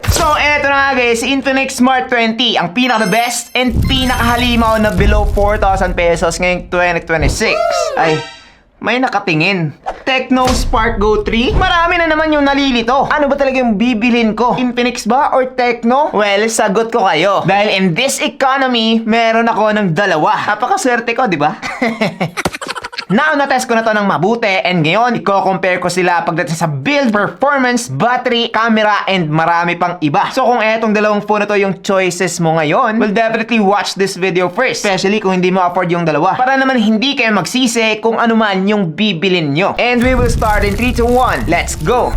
So, eto na nga guys, Infinix Smart 20, ang pinaka-best and pinakahalimaw na below 4,000 pesos ngayong 2026. Ay, may nakatingin. Tecno Spark Go 3? Marami na naman yung nalilito. Ano ba talaga yung bibilin ko? Infinix ba or Tecno? Well, sagot ko kayo. Dahil in this economy, meron ako ng dalawa. Napakaswerte ko, di ba? Now, na-test ko na to ng mabuti and ngayon, i-compare ko sila pagdating sa build, performance, battery, camera, and marami pang iba. So, kung etong dalawang phone na to yung choices mo ngayon, well, definitely watch this video first. Especially kung hindi mo afford yung dalawa. Para naman hindi kayo magsisi kung ano man yung bibilin nyo. And we will start in 3, 2, 1. Let's go!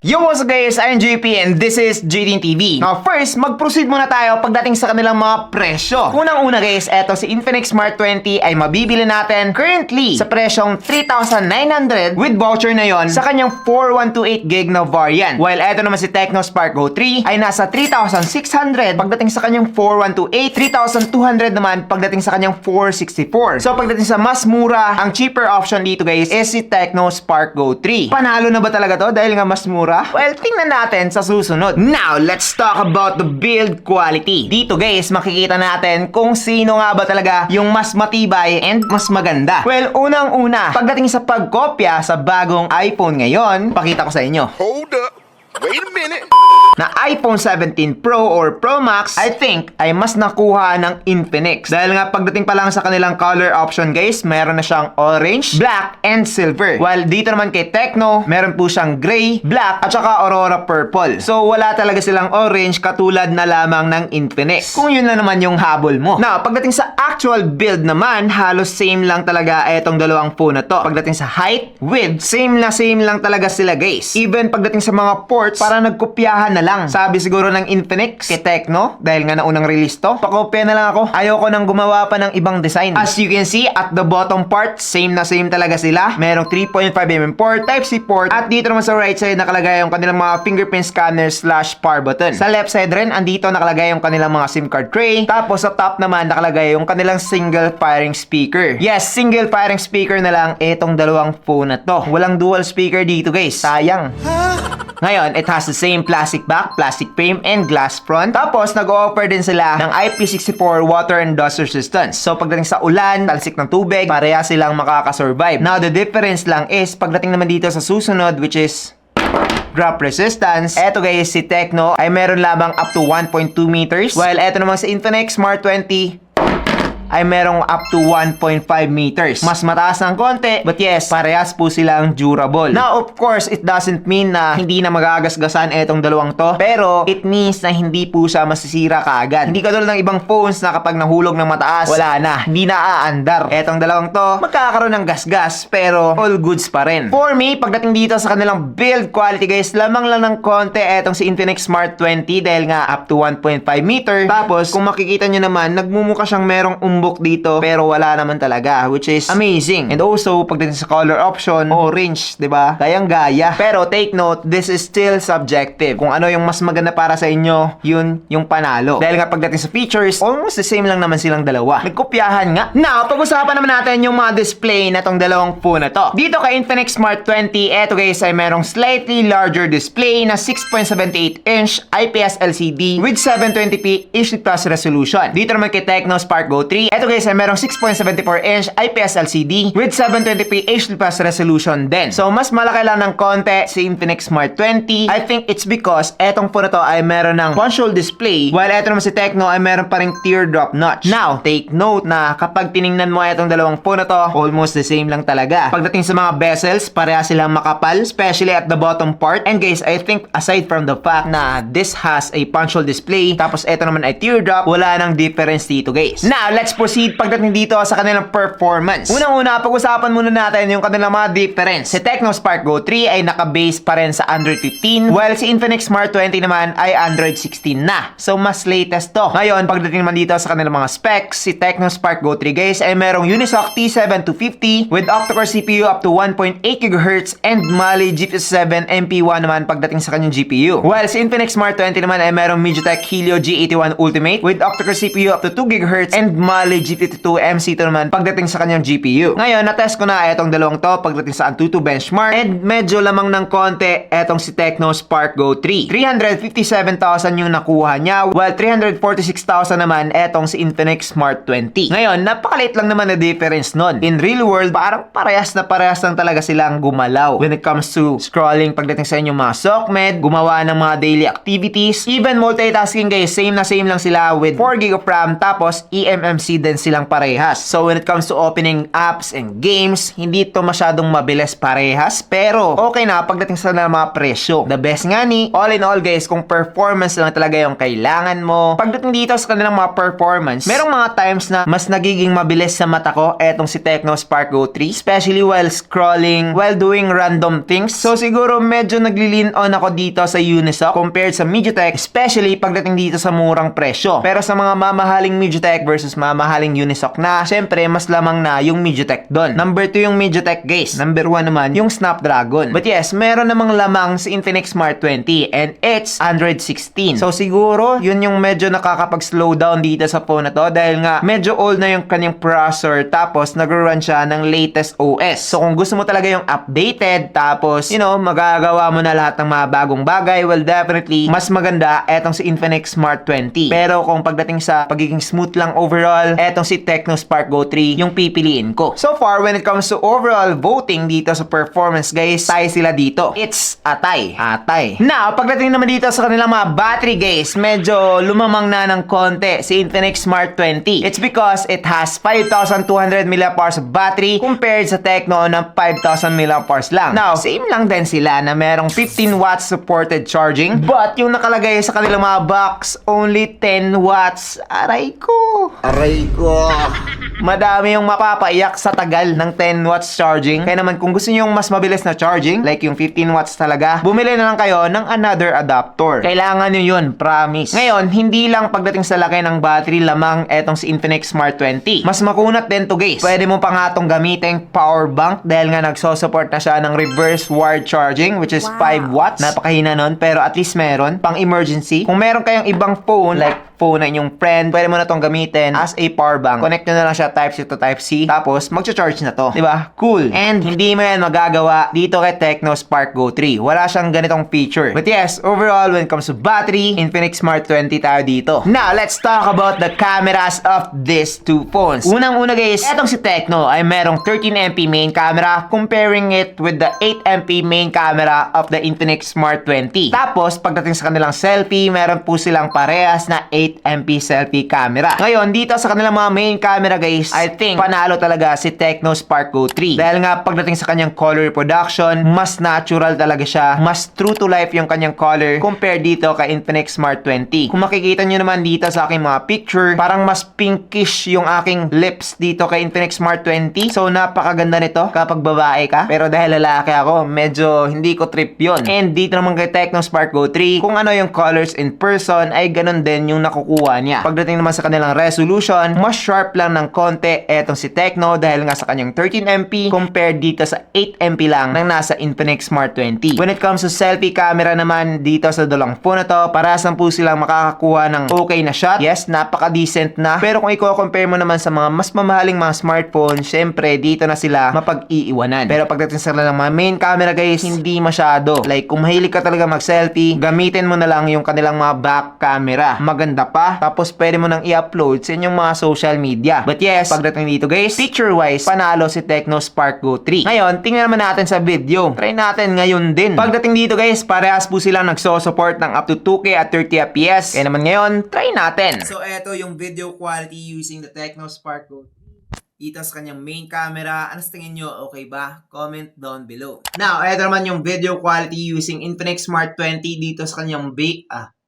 Yo, what's up guys? I'm JP and this is JDin TV. Now first, mag-proceed muna tayo pagdating sa kanilang mga presyo. Unang-una guys, eto si Infinix Smart 20 ay mabibili natin currently sa presyong 3,900 with voucher na yon sa kanyang 4128GB na variant. While eto naman si Tecno Spark Go 3 ay nasa 3,600 pagdating sa kanyang 4128, 3,200 naman pagdating sa kanyang 464. So pagdating sa mas mura, ang cheaper option dito guys is si Tecno Spark Go 3. Panalo na ba talaga to dahil nga mas mura? Well, tingnan natin sa susunod. Now, let's talk about the build quality. Dito guys, makikita natin kung sino nga ba talaga yung mas matibay and mas maganda. Well, unang-una, pagdating sa pagkopya sa bagong iPhone ngayon, pakita ko sa inyo. Hold up. Wait a minute. Na iPhone 17 Pro or Pro Max, I think, ay mas nakuha ng Infinix. Dahil nga pagdating pa lang sa kanilang color option guys, meron na siyang orange, black, and silver. While dito naman kay Tecno, meron po siyang gray, black, at saka aurora purple. So wala talaga silang orange katulad na lamang ng Infinix. Kung yun na naman yung habol mo. Now, pagdating sa actual build naman, halos same lang talaga etong dalawang phone na to. Pagdating sa height, width, same lang talaga sila guys. Even pagdating sa mga ports, para nagkopyahan na lang. Sabi siguro ng Infinix kay Tecno, dahil nga naunang release to, pakopya na lang ako. Ayoko nang gumawa pa ng ibang design. As you can see, at the bottom part, same talaga sila. Merong 3.5mm port, Type-C port, at dito naman sa right side nakalagay yung kanilang mga fingerprint scanner / power button. Sa left side rin, andito nakalagay yung kanilang mga SIM card tray. Tapos sa top naman nakalagay yung kanilang single firing speaker. Yes, single firing speaker na lang itong dalawang phone na to. Walang dual speaker dito guys. Sayang. Ngayon, it has the same plastic back, plastic frame, and glass front. Tapos, nag-o-offer din sila ng IP64 water and dust resistance. So, pagdating sa ulan, talsik ng tubig, pareha silang makakasurvive. Now, the difference lang is, pagdating naman dito sa susunod, which is drop resistance. Eto guys, si Tecno ay meron lamang up to 1.2 meters. While eto naman sa Infinix Smart 20, ay merong up to 1.5 meters. Mas mataas ng konti, but yes, parehas po silang durable. Now, of course, it doesn't mean na hindi na magagasgasan etong dalawang to, pero it means na hindi po siya masisira kaagad. Hindi katulad ng ibang phones na kapag nahulog ng mataas, wala na, hindi na aandar. Etong dalawang to, magkakaroon ng gasgas, pero all goods pa rin. For me, pagdating dito sa kanilang build quality guys, lamang lang ng konti etong si Infinix Smart 20 dahil nga up to 1.5 meter. Tapos, kung makikita nyo naman, nagmumukha siyang merong umbok dito pero wala naman talaga, which is amazing. And also pagdating sa color option, orange, 'di ba? Gayang-gaya. Pero take note, this is still subjective. Kung ano yung mas maganda para sa inyo, yun yung panalo. Dahil nga pagdating sa features, almost the same lang naman silang dalawa. Nagkopyahan nga. Now, pag-usapan naman natin yung mga display na tong dalawang phone na to. Dito kay Infinix Smart 20, eto guys ay merong slightly larger display na 6.78 inch IPS LCD with 720p HD+ resolution. Dito naman kay Tecno Spark Go 3, eto guys ay merong 6.74 inch IPS LCD with 720p HD+ resolution din. So mas malaki lang ng konti si Infinix Smart 20. I think it's because etong phone na to ay meron ng punch-hole display, while eto naman si Tecno ay meron pa ring teardrop notch. Now, take note na kapag tiningnan mo etong dalawang phone na to, almost the same lang talaga. Pagdating sa mga bezels, pareha silang makapal, especially at the bottom part. And guys, I think aside from the fact na this has a punch-hole display, tapos eto naman ay teardrop, wala nang difference dito guys. Now, let's proceed pagdating dito sa kanilang performance. Unang-una, pag-usapan muna natin yung kanilang mga difference. Si Tecno Spark Go 3 ay naka-base pa rin sa Android 15, while si Infinix Smart 20 naman ay Android 16 na. So, mas latest to. Ngayon, pagdating naman dito sa kanilang mga specs, si Tecno Spark Go 3 guys ay merong Unisoc T7250 with octa-core CPU up to 1.8 GHz and Mali GPU 7 MP1 naman pagdating sa kanyang GPU. While si Infinix Smart 20 naman ay merong MediaTek Helio G81 Ultimate with octa-core CPU up to 2 GHz and Mali Mali G52 MC2 naman pagdating sa kanyang GPU. Ngayon, na-test ko na itong dalawang to pagdating sa Antutu benchmark, and medyo lamang ng konti etong si Tecno Spark Go 3. 357,000 yung nakuha niya, while 346,000 naman etong si Infinix Smart 20. Ngayon, napakaliit lang naman na difference nun. In real world, parang parehas lang talaga silang gumalaw when it comes to scrolling pagdating sa inyong mga SOCMED, gumawa ng mga daily activities, even multitasking guys, same lang sila with 4GB of RAM, tapos eMMC din silang parehas. So when it comes to opening apps and games, hindi to masyadong mabilis parehas, pero okay na pagdating sa mga presyo. The best nga ni, all in all guys, kung performance lang talaga yung kailangan mo, pagdating dito sa kanilang mga performance, merong mga times na mas nagiging mabilis sa mata ko etong si Tecno Spark Go 3, especially while scrolling, while doing random things. So siguro medyo nagli-lean on ako dito sa Unisoc compared sa MediaTek, especially pagdating dito sa murang presyo. Pero sa mga mamahaling MediaTek versus mamahaling Unisoc na, syempre mas lamang na yung MediaTek doon. Number 2 yung MediaTek guys. Number 1 naman yung Snapdragon. But yes, meron namang lamang si Infinix Smart 20 and it's Android 16. So siguro yun yung medyo nakakapag-slow down dito sa phone na to dahil nga medyo old na yung kanyang processor, tapos nag-run siya ng latest OS. So kung gusto mo talaga yung updated, tapos magagawa mo na lahat ng mga bagong bagay, well definitely mas maganda etong si Infinix Smart 20. Pero kung pagdating sa pagiging smooth lang overall, etong si Tecno Spark Go 3 yung pipiliin ko. So far when it comes to overall voting dito sa performance guys, tayo sila dito. It's atay. Now, pagdating naman dito sa kanilang mga battery guys, medyo lumamang na ng konti si Infinix Smart 20. It's because it has 5,200 mAh of battery compared sa Tecno ng 5,000 mAh lang. Now, same lang din sila na merong 15 watts supported charging, but yung nakalagay sa kanilang mga box, only 10 watts. Aray ko. Madami yung mapapaiyak sa tagal ng 10 watts charging. Kaya naman kung gusto niyo yung mas mabilis na charging, like yung 15 watts talaga, bumili na lang kayo ng another adapter. Kailangan nyo yun, promise. Ngayon, hindi lang pagdating sa laki ng battery lamang etong si Infinix Smart 20. Mas makunat din to guys. Pwede mo pa nga itong gamitin power bank dahil nga nagsosupport na siya ng reverse wired charging, which is 5 watts. Napakahina nun, pero at least meron pang emergency. Kung meron kayong ibang phone, like phone na inyong friend, pwede mo na itong gamitin as a power bank. Connect nyo na lang siya Type-C to Type-C, tapos magcha-charge na to. Diba? Cool. And hindi mo yan magagawa dito kay Tecno Spark Go 3. Wala siyang ganitong feature. But yes, overall, when it comes to battery, Infinix Smart 20 tayo dito. Now, let's talk about the cameras of these two phones. Unang-una guys, etong si Tecno ay merong 13MP main camera comparing it with the 8MP main camera of the Infinix Smart 20. Tapos, pagdating sa kanilang selfie, meron po silang parehas na 8MP selfie camera. Ngayon, dito sa kanilang mga main camera guys, I think panalo talaga si Tecno Spark Go 3. Dahil nga pagdating sa kanyang color production, mas natural talaga siya. Mas true to life yung kanyang color compared dito kay Infinix Smart 20. Kung makikita nyo naman dito sa aking mga picture, parang mas pinkish yung aking lips dito kay Infinix Smart 20. So napakaganda nito kapag babae ka. Pero dahil lalaki ako, medyo hindi ko trip yon. And dito naman kay Tecno Spark Go 3, kung ano yung colors in person, ay ganun din yung nakukuha niya. Pagdating naman sa kanilang resolution, mas sharp lang ng konti etong si Tecno dahil nga sa kanyang 13MP compared dito sa 8MP lang ng nasa Infinix Smart 20. When it comes to selfie camera naman dito sa dalawang phone na to, parehas po silang makakakuha ng okay na shot. Yes, napaka-decent na. Pero kung i-compare mo naman sa mga mas mamahaling mga smartphone, syempre dito na sila mapag-iiwanan. Pero pagdating sa kanilang mga main camera guys, hindi masyado. Like kung mahilig ka talaga mag-selfie, gamitin mo na lang yung kanilang mga back camera. Maganda pa. Tapos pwede mo nang i-upload sa inyong mga social media. But yes, pagdating dito guys, picture-wise, panalo si Tecno Spark Go 3. Ngayon, tingnan naman natin sa video. Try natin ngayon din. Pagdating dito guys, parehas po silang nagso-support ng up to 2K at 30fps. Kaya naman ngayon, try natin. So, eto yung video quality using the Tecno Spark Go 3. Dito sa kanyang main camera. Ano sa tingin nyo? Okay ba? Comment down below. Now, eto naman yung video quality using Infinix Smart 20 dito sa kanyang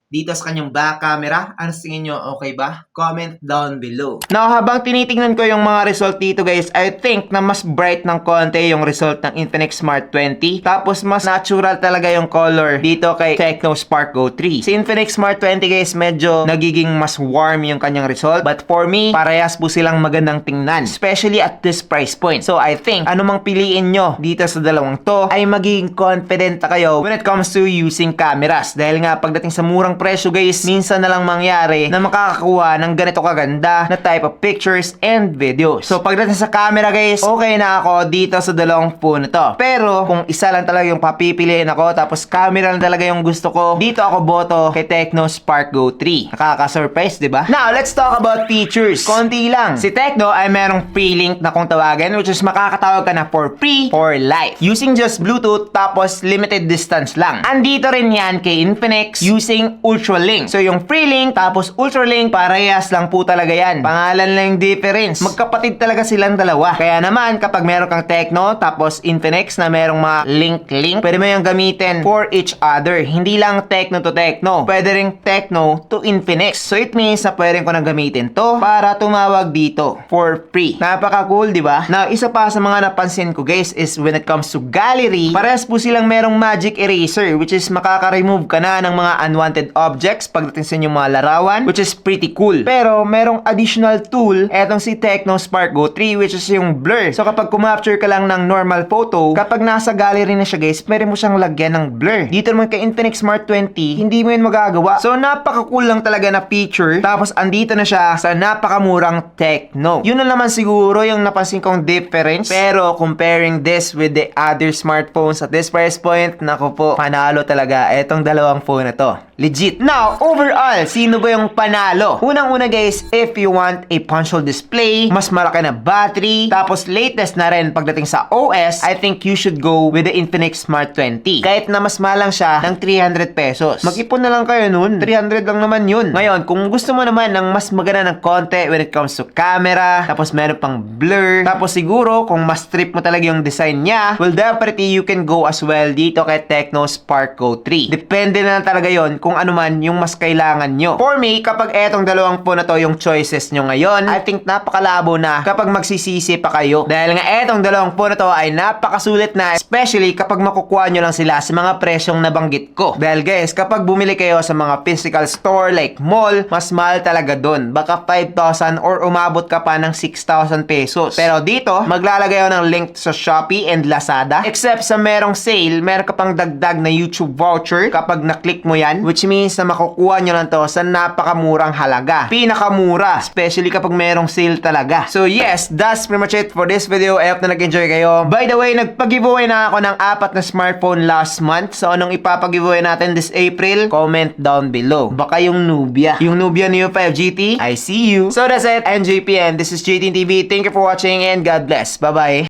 dito sa kanyang back camera. Ano sa tingin nyo? Okay ba? Comment down below. Now, habang tinitingnan ko yung mga result dito guys, I think na mas bright ng konti yung result ng Infinix Smart 20. Tapos, mas natural talaga yung color dito kay Tecno Spark Go 3. Si Infinix Smart 20 guys, medyo nagiging mas warm yung kanyang result. But for me, parehas po silang magandang tingnan. Especially at this price point. So, I think, anumang piliin nyo dito sa dalawang to, ay magiging confident na kayo when it comes to using cameras. Dahil nga, pagdating sa murang murang presyo guys, minsan na lang mangyari na makakakuha ng ganito kaganda na type of pictures and videos. So pagdating sa camera guys, okay na ako dito sa dalawang phone na to. Pero kung isa lang talaga yung papipiliin ako, tapos camera lang talaga yung gusto ko, dito ako boto kay Tecno Spark Go 3. Nakaka-surprise, di ba? Now, let's talk about features. Konti lang. Si Tecno ay merong free link na kung tawagan, which is makakatawag ka na for free for life. Using just Bluetooth, tapos limited distance lang. Andito rin yan kay Infinix using Ultralink. So yung free link, tapos Ultralink, parehas lang po talaga yan. Pangalan lang yung difference. Magkapatid talaga silang dalawa. Kaya naman, kapag meron kang Tecno, tapos Infinix na merong mga link, pwede mo yung gamitin for each other. Hindi lang Tecno to Tecno. Pwede rin Tecno to Infinix. So it means na pwede ko na gamitin to para tumawag dito for free. Napaka-cool, di ba? Now, isa pa sa mga napansin ko guys is when it comes to gallery, parehas po silang merong magic eraser, which is makaka-remove ka na ng mga unwanted objects pagdating sa inyong mga larawan, which is pretty cool. Pero merong additional tool etong si Tecno Spark Go 3, which is yung blur. So kapag kumapture ka lang ng normal photo, kapag nasa gallery na siya guys, pwede mo siyang lagyan ng blur. Dito naman kay Infinix Smart 20, hindi mo yun magagawa. So napaka-cool lang talaga na feature. Tapos andito na siya sa napakamurang Tecno. Yun na naman siguro yung napansin kong difference. Pero comparing this with the other smartphones at this price point, nako po, panalo talaga etong dalawang phone na to. Legit. Now, overall, sino ba yung panalo? Unang-una guys, if you want a punch-hole display, mas malaki na battery, tapos latest na rin pagdating sa OS, I think you should go with the Infinix Smart 20. Kahit na mas mahal lang siya ng 300 pesos. Mag-ipon na lang kayo nun. 300 lang naman yun. Ngayon, kung gusto mo naman ng mas maganda ng konti when it comes to camera, tapos meron pang blur, tapos siguro kung mas trip mo talaga yung design niya, well, definitely you can go as well dito kay Tecno Spark Go 3. Depende na lang talaga yon kung ano man yung mas kailangan nyo. For me, kapag etong dalawang phone na to yung choices nyo ngayon, I think napakalabo na kapag magsisisi pa kayo. Dahil nga etong dalawang phone na to ay napakasulit na, especially kapag makukuha nyo lang sila sa mga presyong nabanggit ko. Dahil guys, kapag bumili kayo sa mga physical store like mall, mas mahal talaga dun. Baka 5,000 or umabot ka pa ng 6,000 pesos. Pero dito, maglalagay ako ng link sa Shopee and Lazada. Except sa merong sale, meron ka pang dagdag na YouTube voucher kapag na-click mo yan, which means na makukuha nyo lang to sa napakamurang halaga. Pinakamura, especially kapag merong sale talaga. So yes, that's pretty much it for this video. I hope na nag-enjoy kayo. By the way, nagpag-giveaway na ako ng 4 na smartphone last month. So anong ipapag-giveaway natin this April? Comment down below. Baka yung Nubia. Yung Nubia Neo 5 GT. I see you. So that's it. I'm JP and this is JT TV. Thank you for watching and God bless. Bye-bye.